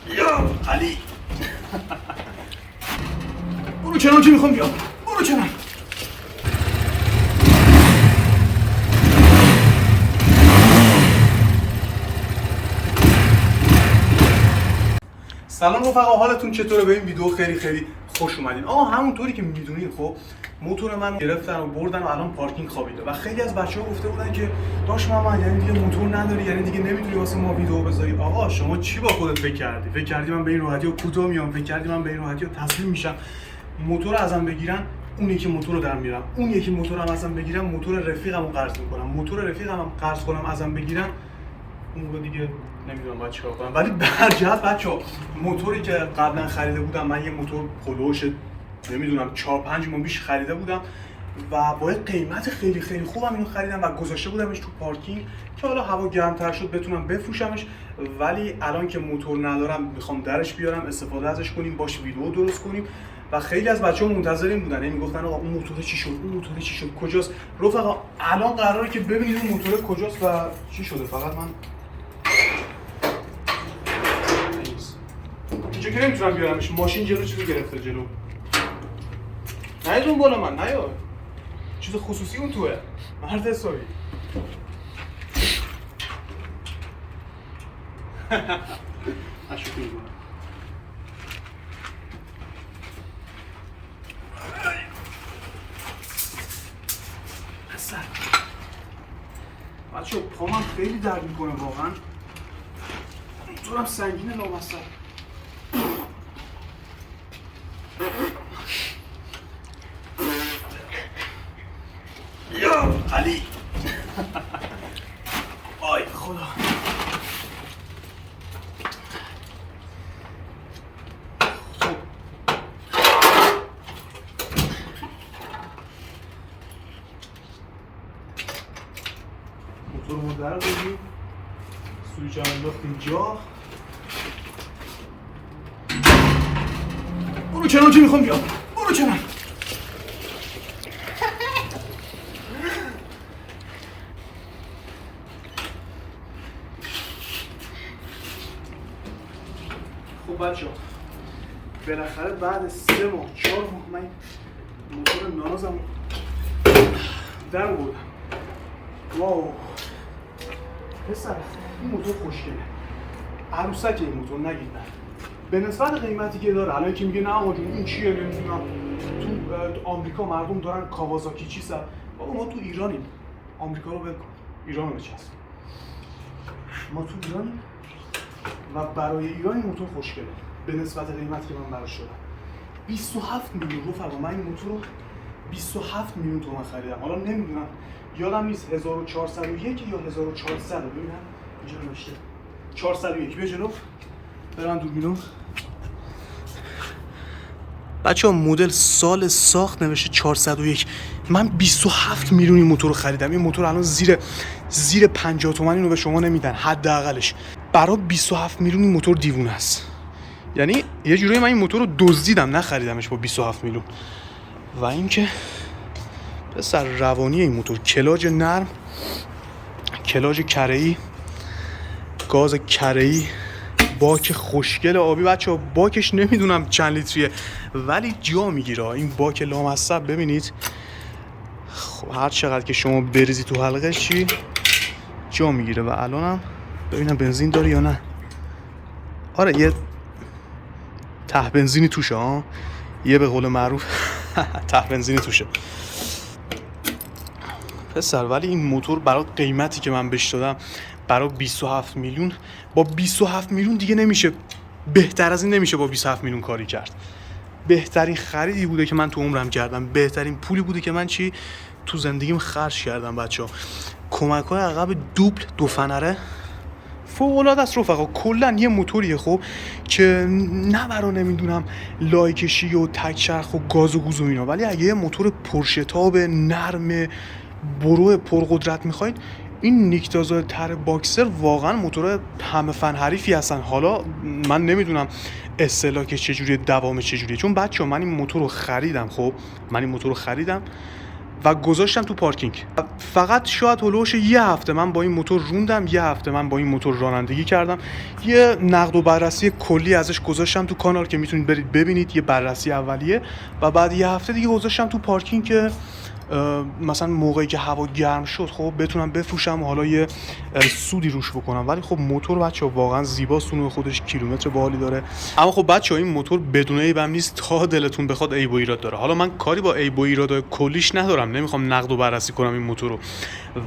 یا علی برو کنار که میخوام بیام. برو کنار. سلام رفقا، حالتون چطوره؟ به این ویدیو خیلی خوش اومدین. همونطوری که میدونید خب موتور من گرفتن و بردن و الان پارکینگ خوابیده و خیلی از بچه‌ها گفته بودن که داش محمد یعنی دیگه موتور نداری، یعنی دیگه نمیتونی واسه ما ویدیو بذاری. آقا شما چی با خودت فکر کردی؟ فکر کردی من به این راحتی کوتاه میام؟ فکر کردی من به این راحتی تسلیم میشم؟ موتور ازم بگیرن اون یکی موتور رو در میارم، اون یکی موتورم ازم بگیرم موتور رفیقمو قرض میکنم، موتور رفیقمو قرض کنم ازم بگیرن اون رو دیگه نمیدونم باید چیکار کنم. ولی به هر جهت بچه‌ها موتوری که قبلا خریده بودم، من یه موتور هولوش نمیدونم 4-5 ماه پیش خریده بودم و با قیمت خیلی خوبم اینو خریدم و گذاشته بودمش تو پارکینگ که حالا هوا گرم‌تر شد بتونم بفروشمش. ولی الان که موتور ندارم میخوام درش بیارم استفاده ازش کنیم، باش ویدیو درست کنیم و خیلی از بچه‌ها منتظرین بودن، میگفتن آقا اون موتور چی شد، اون موتور چی شد، کجاست؟ رفقا الان قراره که ببینید اون موتور کجاست و چی شده. فقط من اینجا که نمیتونم بیارمش، ماشین جلو چیزو گرفته جلو. نیاد اون بالا، من نیاد، چیز خصوصی اون توه مرد حسابی. اشوفی میکنم. بچه پامم خیلی درد میکنه واقعا، موتورم سنگینه لامصب. یا علی آی خدا. موتور رو در بگیم، سویچ هم انداختیم جا. برو کنار که میخوام بیام. برو کنار. خب بچه ها بالاخره بعد 3 ماه 4 ماه من موتور نازم در بردم. واو پسر این موتور خوشگله، عروسک این موتور نگید نه. به نسبت قیمتی که داره الان که میگه نه آقا جون این چیه نمیدونم تو آمریکا مردم دارن کاوازاکی چی سر. بابا ما تو ایرانیم، آمریکا رو ول کن، ایران رو بچسب. ما تو ایرانیم و برای ایران این موتور خوشگله به نسبت قیمتی که من براش دادم. 27 میلیون رفقا، من این موتور رو 27 میلیون تومان خریدم. حالا نمیدونم یادم نیست 1401 یا 1400 رو ببینم اینجا نوشته 401. بیا جلو برم دوربینو. بچه ها مدل سال ساخت نوشته 401. من 27 میلیون این موتور رو خریدم. این موتور الان زیر 50 تومن اینو به شما نمیدن حداقلش. برای 27 میلیون این موتور دیوونه است. یعنی یه جوری من این موتور رو دزدیدم نخریدمش با 27 میلیون. و اینکه پسر روانی این موتور، کلاج نرم، کلاج کره‌ای، گاز کره‌ای، باک خوشگل آبی. بچه‌ها باکش نمیدونم چند لیتریه ولی جا میگیره این باک لامصب. ببینید خب هر چقدر که شما بریزی تو حلقه چی جا میگیره. و الانم ببینم بنزین داره یا نه. آره یه ته بنزینی توشه ها، یه به قول معروف ته بنزینی توشه پسر. ولی این موتور برای قیمتی که من بهش دادم، برای 27 میلیون، با 27 میلیون دیگه نمیشه، بهتر از این نمیشه با 27 میلیون کاری کرد. بهترین خریدی بوده که من تو عمرم کردم، بهترین پولی بوده که من تو زندگیم خرج کردم. بچه‌ها کمک‌های عقب دوبل 2 فنره فوق‌العاده است رفقا. کلا یه موتوریه خب که نه برا نمیدونم لایکشی و تک چرخ و گاز و گوز و اینا، ولی اگه یه موتور پرشتاب نرم برو پرقدرت میخواید، این نیکتازا تر باکسر واقعا موتور همه فن حریفی هستن. حالا من نمیدونم استهلاکش چجوریه، دوامش چجوریه، چون بچه‌ها من این موتور رو خریدم. خب من این موتور رو خریدم و گذاشتم تو پارکینگ. فقط شاید هلوش یه هفته من با این موتور روندم، یه هفته من با این موتور رانندگی کردم، یه نقد و بررسی کلی ازش گذاشتم تو کانال که میتونید برید ببینید، یه بررسی اولیه. و بعد یه هفته دیگه گذاشتم تو پارکینگ که مثلا موقعی که هوا گرم شد خب بتونم بفروشم و حالا یه سودی روش بکنم. ولی خب موتور بچه‌ها واقعا زیباست، اون خودش کیلومتر باحالی داره. اما خب بچه‌ها این موتور بدون عیبم نیست تا دلتون بخواد عیب و ایراد داره. حالا من کاری با عیب و ایراد کلیش ندارم، نمیخوام نقد و بررسی کنم این موتور رو،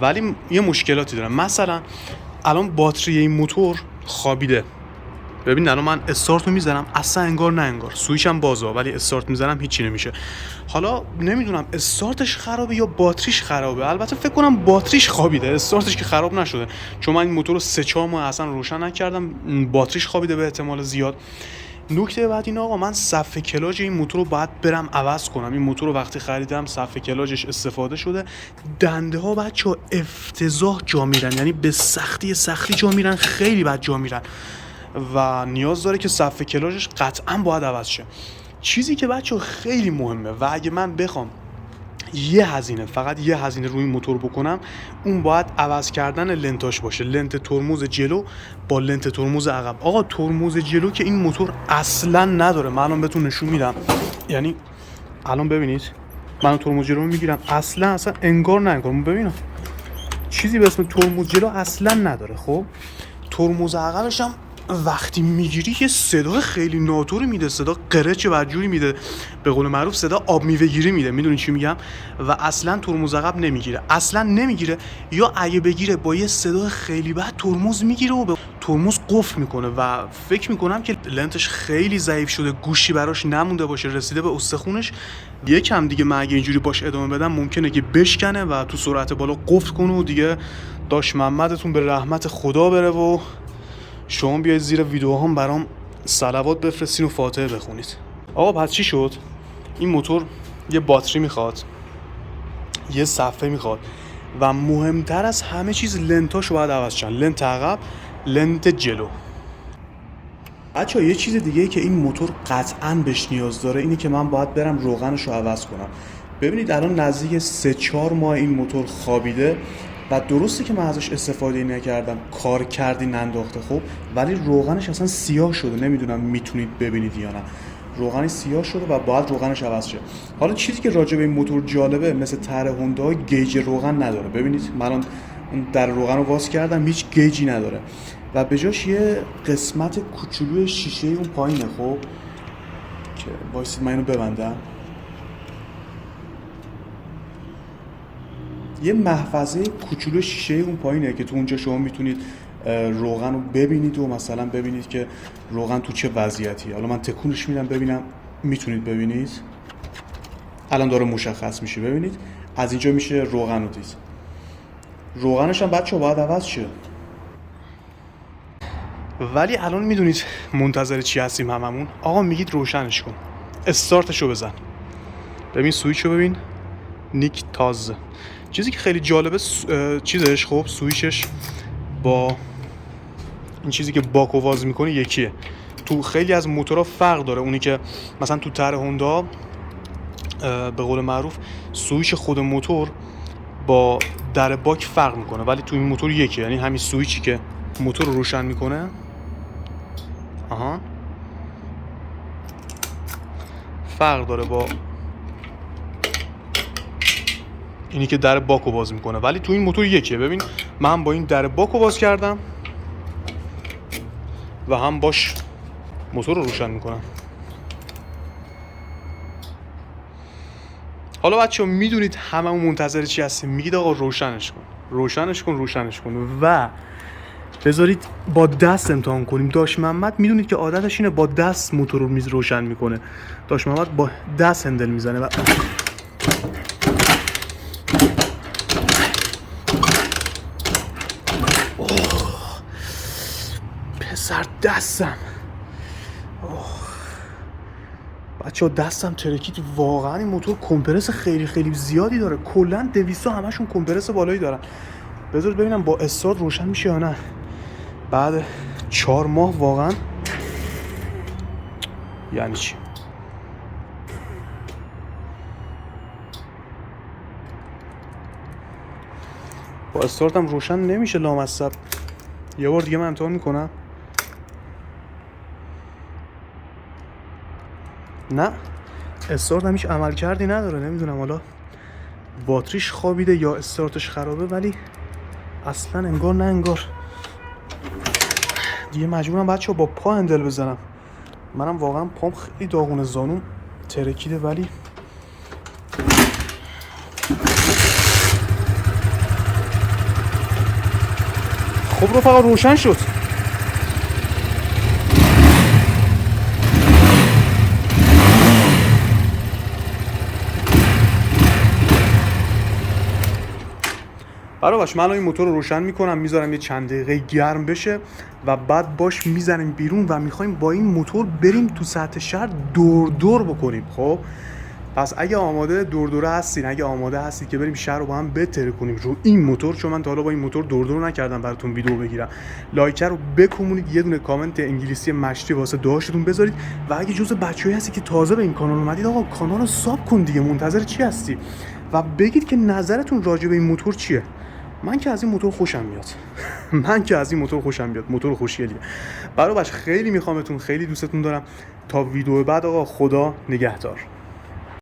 ولی یه مشکلاتی دارم. مثلا الان باتری این موتور خوابیده. ببین الان من استارت رو میزنم اصلا انگار نه انگار، سویچ هم بازه ولی استارت میزنم هیچی نمیشه. حالا نمیدونم استارتش خرابه یا باتریش خرابه. البته فکر کنم باتریش خوابیده، استارتش که خراب نشده، چون من این موتور رو 3-4 ماه اصلا روشن نکردم. باتریش خوابیده به احتمال زیاد. نکته بعد این آقا، من صفحه کلاژ این موتور رو باید برم عوض کنم. این موتور رو وقتی خریدم صفحه کلاژش استفاده شده، دنده ها بچه‌ها افتضاح جا میرن، یعنی به سختی جا میرن، خیلی بد جا میرن و نیاز داره که صفحه کلاژش قطعا باید عوض شه. چیزی که بچه‌ها خیلی مهمه و اگه من بخوام فقط یه هزینه روی موتور بکنم، اون باید عوض کردن لنتاش باشه، لنت ترمز جلو با لنت ترمز عقب. آقا ترمز جلو که این موتور اصلا نداره، من الان بهتون نشون میدم. یعنی الان ببینید من ترمز جلو میگیرم، اصلا انگار نه انگار. ببینم چیزی به اسم ترمز جلو اصلا نداره. خب ترمز عقبش هم وقتی میگیری یه صدا خیلی ناتوری میده، صدا قرچ بدجوری میده، به قول معروف صدا آب میوه گیری میده. میدونین چی میگم؟ و اصلا ترمز عقب نمیگیره، یا اگه بگیره با یه صدا خیلی بد ترمز میگیره و به ترمز قفل میکنه و فکر میکنم که لنتش خیلی ضعیف شده، گوشی براش نمونده باشه، رسیده به استخونش. یکم دیگه من اگه اینجوری باش ادامه بدم ممکنه که بشکنه و تو سرعت بالا قفل کنه و دیگه داش محمدتون به رحمت خدا بره و شما بیاید زیر ویدیوهام برام صلوات بفرستین و فاتحه بخونید. آقا پس چی شد؟ این موتور یه باتری میخواد، یه صفحه میخواد و مهمتر از همه چیز لنتاشو باید عوض شن، لنت عقب، لنت جلو. بچه‌ها یه چیز دیگه که این موتور قطعاً بهش نیاز داره اینه که من باید برم روغنشو عوض کنم. ببینید الان نزدیک 3-4 ماه این موتور خوابیده و درسته که من ازش استفاده نکردم، کار کردی ننداخته خب، ولی روغنش اصلا سیاه شده. نمیدونم میتونید ببینید یا نه، روغنش سیاه شده و باید روغنش عوض شه. حالا چیزی که راجع به این موتور جالبه، مثل تر هوندا گیج روغن نداره. ببینید من الان در روغن رو واس کردم، هیچ گیجی نداره و به جاش یه قسمت کوچولوی شیشه اون پایینه. خب که وایسید من اینو ببندم، یه محفظه کوچولو شیشه اون پایینه که تو اونجا شما میتونید روغن رو ببینید و مثلا ببینید که روغن تو چه وضعیتیه. حالا من تکونش میدم ببینم میتونید ببینید، الان داره مشخص میشه. ببینید از اینجا میشه روغن رو دید. روغنش هم بچه‌ها باید عوض شه. ولی الان میدونید منتظر چی هستیم هممون؟ آقا میگید روشنش کن، استارتشو بزن. ببین سویچو ببین، نیک تاز. چیزی که خیلی جالبه چیزش، خب سویچش با این چیزی که باکو واز میکنه یکیه. تو خیلی از موتورها فرق داره، اونی که مثلا تو تر هوندا به قول معروف سویچ خود موتور با در باک فرق میکنه، ولی تو این موتور یکیه. یعنی همین سویچی که موتور رو روشن میکنه فرق داره با اینی که در باکو باز میکنه، ولی تو این موتور یکیه. ببین من هم با این در باکو باز کردم و هم باش موتور رو روشن میکنم. حالا بچه‌ها میدونید هممون منتظر چی هستیم؟ میگید آقا روشنش کن و بذارید با دست امتحان کنیم. داش محمد میدونید که عادتش اینه با دست موتور رو روشن میکنه. داش محمد با دست هندل میزنه و پسر دستم بچه‌ها دستم ترکید. واقعا این موتور کمپرس خیلی خیلی زیادی داره، کلا 200 همشون کمپرس بالایی دارن. بذارید ببینم با استارت روشن میشه یا نه. بعد 4 ماه واقعا یعنی چی؟ با استارتم روشن نمیشه لامصب. یه بار دیگه من امتحان میکنم. نه استارتم هیچ عمل کردی نداره. نمیدونم حالا باتریش خوابیده یا استارتش خرابه، ولی اصلا انگار نه انگار. دیگه مجبورم بچه با پا هندل بزنم. منم واقعا پام خیلی داغونه، زانوم ترکیده، ولی خب رفقا روشن شد. باش من این موتور رو روشن میکنم، میذارم یه چند دقیقه گرم بشه و بعد باش میزنیم بیرون و میخوایم با این موتور بریم تو سطح شهر دور بکنیم. خب پس اگه آماده دوره هستین، اگه آماده هستید که بریم شهر رو با هم بتره کنیم رو این موتور، چون من تا حالا با این موتور دور نکردم براتون ویدیو بگیرم، لایک رو بکومونید، یه دونه کامنت انگلیسی مشتی واسه داشتون بذارید و اگه جزء بچه‌ای هستی که تازه به این کانال اومدید، آقا کانال رو ساب کن دیگه، منتظر چی هستی؟ و بگید که نظرتون راجع به این موتور چیه. من که از این موتور خوشم میاد. موتور خوشگلیه. برای خیلی میخوامتون، خیلی دوستتون دارم. تا ویدیو بعد آقا، خدا نگهدار.